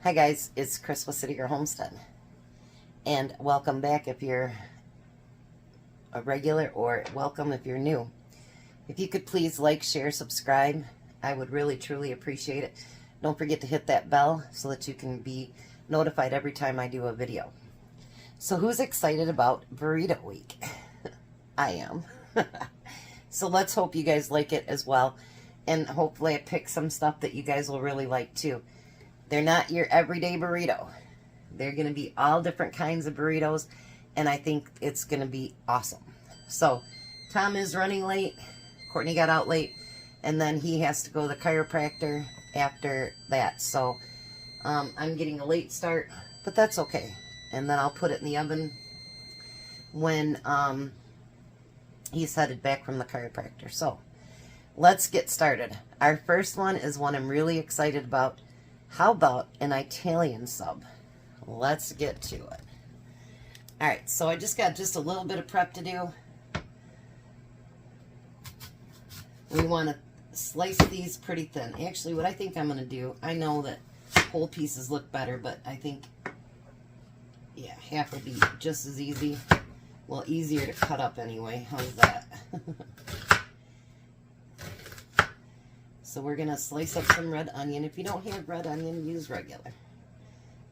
Hi guys, it's Chris with City Girl Homestead, and welcome back if you're a regular, or welcome if you're new. If you could please like, share, subscribe, I would really truly appreciate it. Don't forget to hit that bell so that you can be notified every time I do a video. So who's excited about Burrito Week? I am. So let's hope you guys like it as well, and hopefully I pick some stuff that you guys will really like too. They're not your everyday burrito. They're going to be all different kinds of burritos, and I think it's going to be awesome. So, Tom is running late. Courtney got out late, and then he has to go to the chiropractor after that. So, I'm getting a late start, but that's okay. And then I'll put it in the oven when he's headed back from the chiropractor. So, let's get started. Our first one is one I'm really excited about. How about an Italian sub? Let's get to it. Alright, so I just got a little bit of prep to do. We want to slice these pretty thin. Actually, what I think I'm going to do, I know that whole pieces look better, but I think, yeah, half will be just as easy. Well, easier to cut up anyway. How's that? So we're going to slice up some red onion. If you don't have red onion, use regular.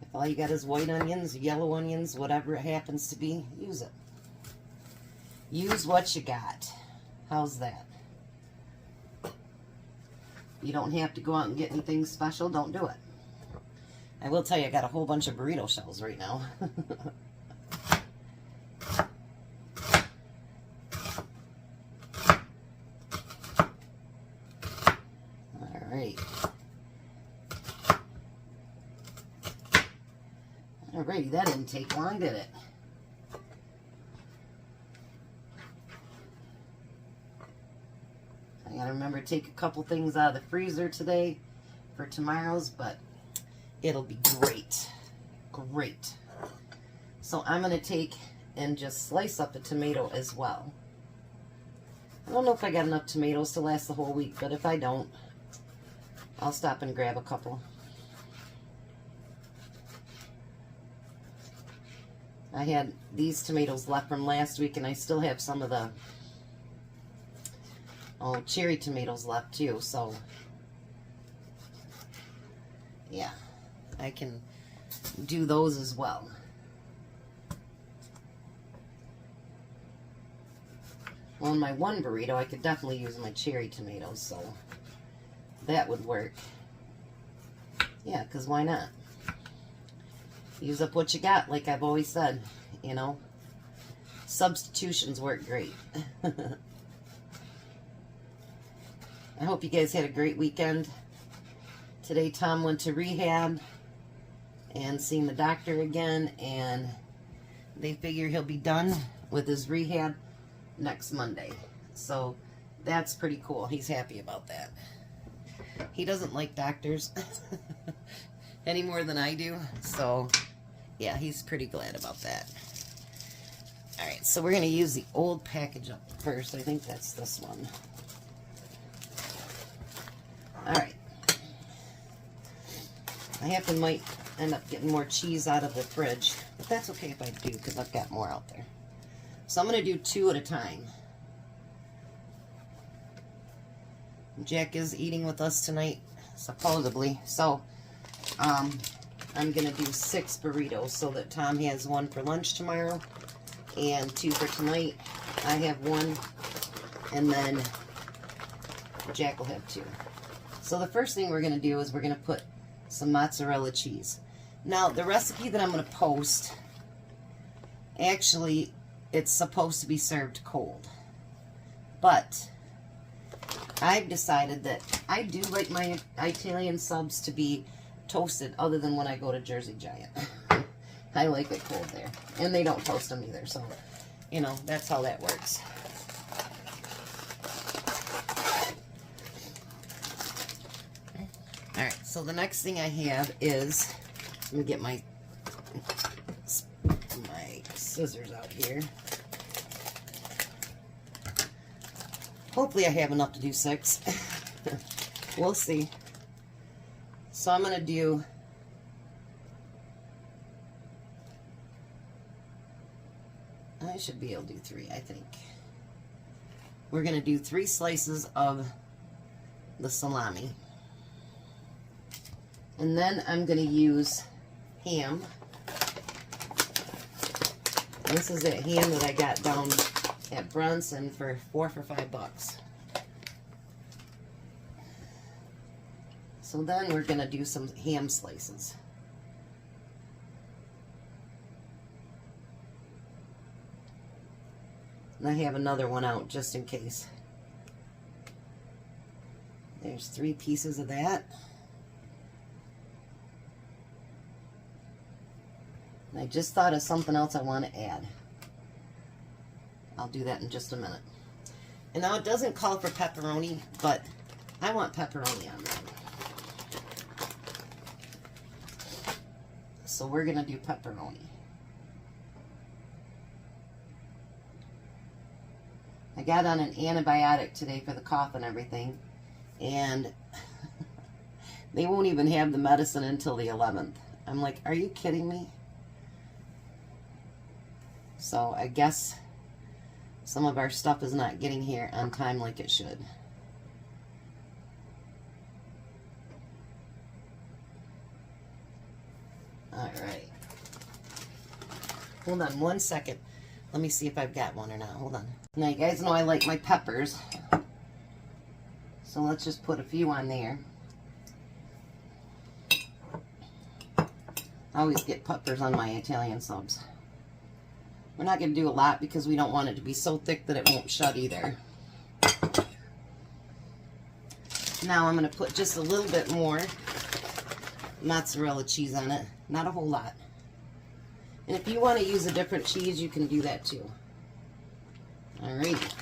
If all you got is white onions, yellow onions, whatever it happens to be, use it. Use what you got. How's that? You don't have to go out and get anything special. Don't do it. I will tell you, I got a whole bunch of burrito shells right now. Alrighty, that didn't take long, did it? I gotta remember to take a couple things out of the freezer today for tomorrow's, but it'll be great. Great. So I'm gonna take and just slice up a tomato as well. I don't know if I got enough tomatoes to last the whole week, but if I don't, I'll stop and grab a couple. I had these tomatoes left from last week, and I still have some of the cherry tomatoes left too, so yeah, I can do those as well. Well, in my one burrito, I could definitely use my cherry tomatoes, so that would work. Yeah, because why not? Use up what you got, like I've always said, you know. Substitutions work great. I hope you guys had a great weekend. Today Tom went to rehab and seen the doctor again, and they figure he'll be done with his rehab next Monday. So that's pretty cool. He's happy about that. He doesn't like doctors any more than I do, so yeah, he's pretty glad about that. Alright, so we're going to use the old package up first. I think that's this one. Alright. I might end up getting more cheese out of the fridge, but that's okay if I do, because I've got more out there. So I'm going to do 2 at a time. Jack is eating with us tonight, supposedly, so I'm going to do 6 burritos so that Tom has 1 for lunch tomorrow and 2 for tonight. I have 1, and then Jack will have 2. So the first thing we're going to do is we're going to put some mozzarella cheese. Now, the recipe that I'm going to post, actually, it's supposed to be served cold. But I've decided that I do like my Italian subs to be toasted, other than when I go to Jersey Giant. I like it cold there. And they don't toast them either, so, you know, that's how that works. Alright, so the next thing I have is, let me get my scissors out here. Hopefully I have enough to do 6. We'll see. So I'm going to do I should be able to do 3, I think. We're going to do 3 slices of the salami. And then I'm going to use ham. This is that ham that I got down at Bronson for $4 for $5. So then we're going to do some ham slices. And I have another one out just in case. There's 3 pieces of that. And I just thought of something else I want to add. I'll do that in just a minute. And now it doesn't call for pepperoni, but I want pepperoni on there. So we're going to do pepperoni. I got on an antibiotic today for the cough and everything, and they won't even have the medicine until the 11th. I'm like, are you kidding me? So I guess some of our stuff is not getting here on time like it should. All right. Hold on 1 second. Let me see if I've got one or not. Hold on. Now you guys know I like my peppers. So let's just put a few on there. I always get peppers on my Italian subs. We're not going to do a lot because we don't want it to be so thick that it won't shut either. Now I'm going to put just a little bit more mozzarella cheese on it. Not a whole lot. And if you want to use a different cheese, you can do that too. Alright.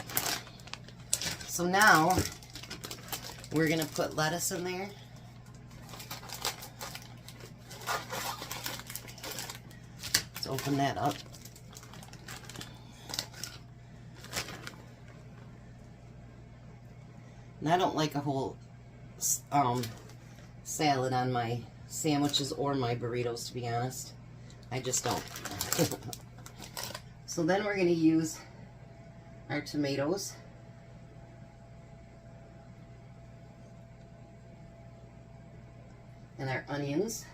So now we're going to put lettuce in there. Let's open that up. And I don't like a whole salad on my sandwiches or my burritos, to be honest. I just don't. So then we're going to use our tomatoes. And our onions.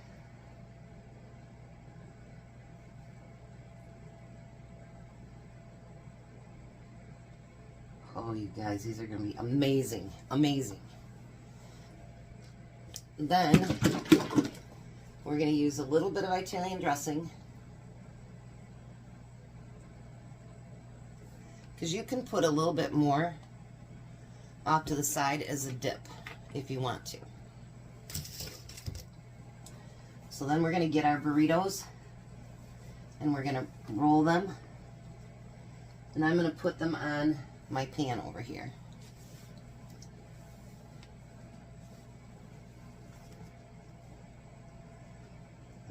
Oh, you guys, these are going to be amazing. Amazing. Then we're going to use a little bit of Italian dressing. Because you can put a little bit more off to the side as a dip if you want to. So then we're going to get our burritos and we're going to roll them. And I'm going to put them on my pan over here.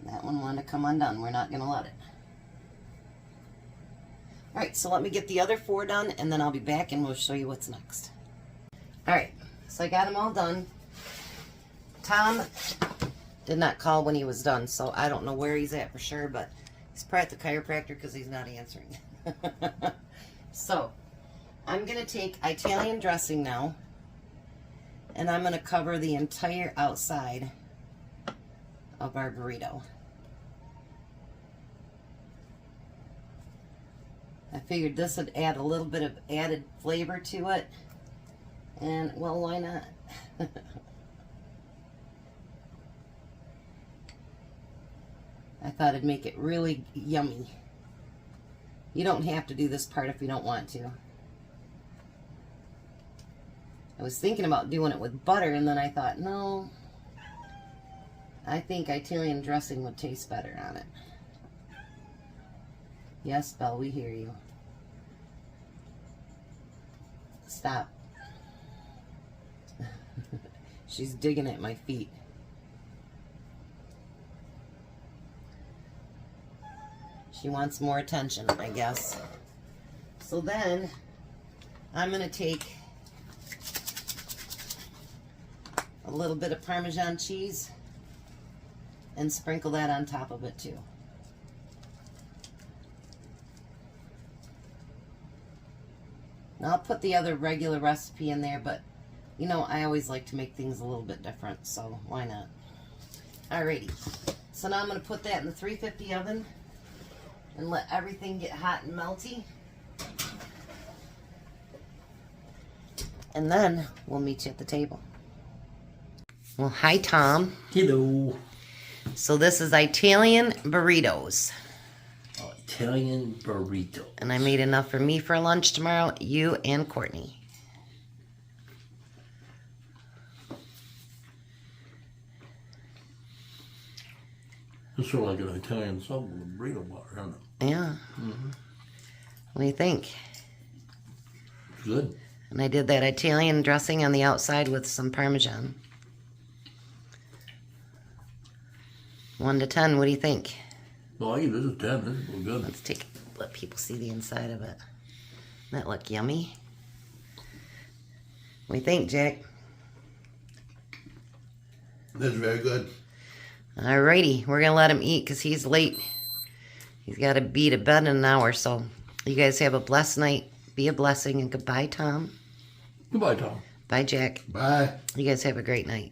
That one wanted to come undone. We're not going to let it. Alright, so let me get the other 4 done and then I'll be back and we'll show you what's next. Alright, so I got them all done. Tom did not call when he was done, so I don't know where he's at for sure, but he's probably at the chiropractor because he's not answering. So, I'm going to take Italian dressing now and I'm going to cover the entire outside of our burrito. I figured this would add a little bit of added flavor to it, and well, why not? I thought it'd make it really yummy. You don't have to do this part if you don't want to. I was thinking about doing it with butter, and then I thought, no, I think Italian dressing would taste better on it. Yes, Belle, we hear you. Stop. She's digging at my feet. She wants more attention, I guess. So then, I'm going to take a little bit of Parmesan cheese and sprinkle that on top of it too. I'll put the other regular recipe in there, but you know, I always like to make things a little bit different, so why not? Alrighty. So now I'm going to put that in the 350 oven and let everything get hot and melty. And then we'll meet you at the table. Well, hi, Tom. Hello. So this is Italian burritos. Italian burrito. And I made enough for me for lunch tomorrow, you and Courtney. It's sort of like an Italian sub with a burrito bar, isn't it? Yeah. Mm-hmm. What do you think? It's good. And I did that Italian dressing on the outside with some Parmesan. 1 to 10, what do you think? Well, I give this a 10. This is real good. Let's let people see the inside of it. Doesn't that look yummy? What do you think, Jack? This is very good. Alrighty, we're going to let him eat because he's late. He's got to be to bed in an hour, so you guys have a blessed night. Be a blessing, and goodbye, Tom. Goodbye, Tom. Bye, Jack. Bye. You guys have a great night.